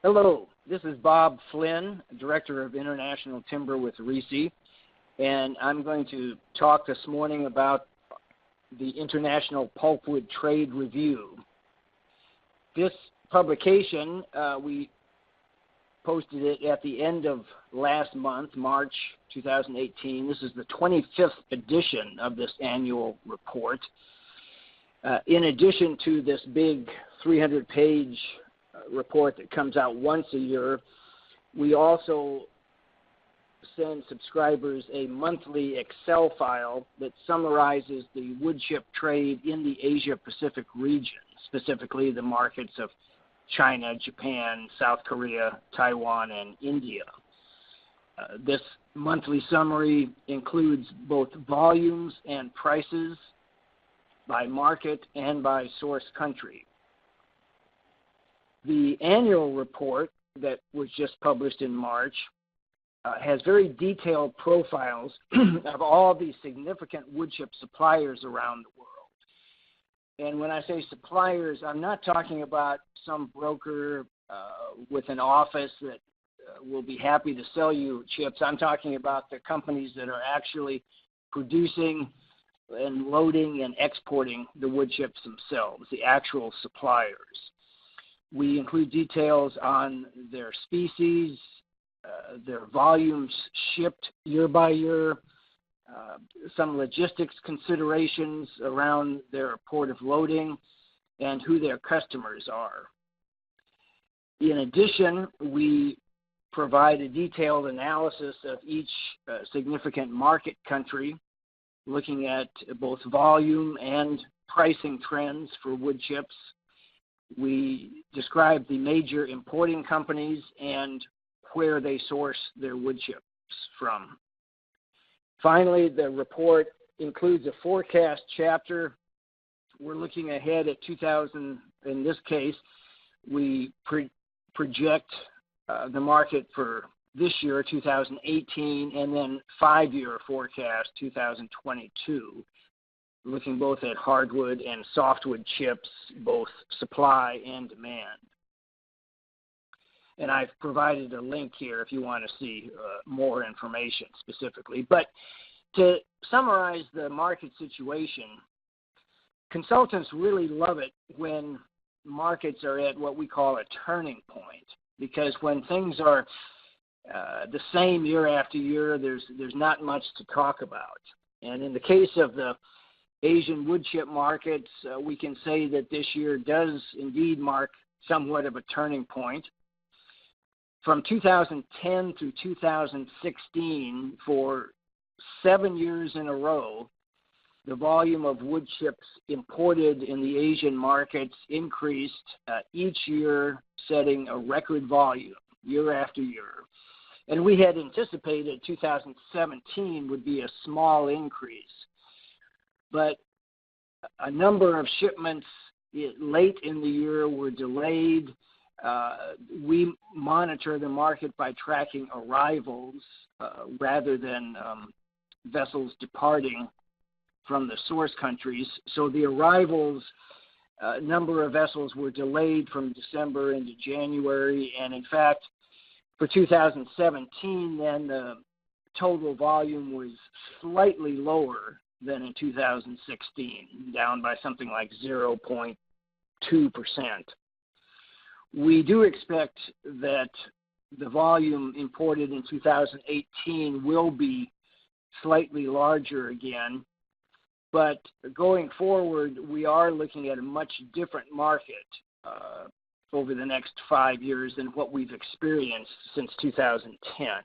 Hello, this is Bob Flynn, Director of International Timber with RISI, and I'm going to talk this morning about the International Pulpwood Trade Review. This publication, we posted it at the end of last month, March 2018. This is the 25th edition of this annual report. In addition to this big 300-page report that comes out once a year, we also send subscribers a monthly Excel file that summarizes the wood chip trade in the Asia-Pacific region, specifically the markets of China, Japan, South Korea, Taiwan, and India. This monthly summary includes both volumes and prices by market and by source country. The annual report that was just published in March has very detailed profiles of all the significant wood chip suppliers around the world. And when I say suppliers, I'm not talking about some broker with an office that will be happy to sell you chips. I'm talking about the companies that are actually producing and loading and exporting the wood chips themselves, the actual suppliers. We include details on their species, their volumes shipped year by year, some logistics considerations around their port of loading, and who their customers are. In addition, we provide a detailed analysis of each significant market country, looking at both volume and pricing trends for wood chips. We describe the major importing companies and where they source their wood chips from. Finally, the report includes a forecast chapter. We're looking ahead at 2000. In this case, we project the market for this year, 2018, and then 5-year forecast, 2022. Looking both at hardwood and softwood chips, both supply and demand. And I've provided a link here if you want to see more information specifically. But to summarize the market situation, consultants really love it when markets are at what we call a turning point, because when things are the same year after year, there's not much to talk about. And in the case of the Asian wood chip markets, we can say that this year does indeed mark somewhat of a turning point. From 2010 through 2016, for 7 years in a row, the volume of wood chips imported in the Asian markets increased, each year setting a record volume year after year. And we had anticipated 2017 would be a small increase. But a number of shipments late in the year were delayed. We monitor the market by tracking arrivals rather than vessels departing from the source countries. So the arrivals, number of vessels were delayed from December into January. And in fact, for 2017, then the total volume was slightly lower than in 2016, down by something like 0.2%. We do expect that the volume imported in 2018 will be slightly larger again, but going forward, we are looking at a much different market over the next 5 years than what we've experienced since 2010.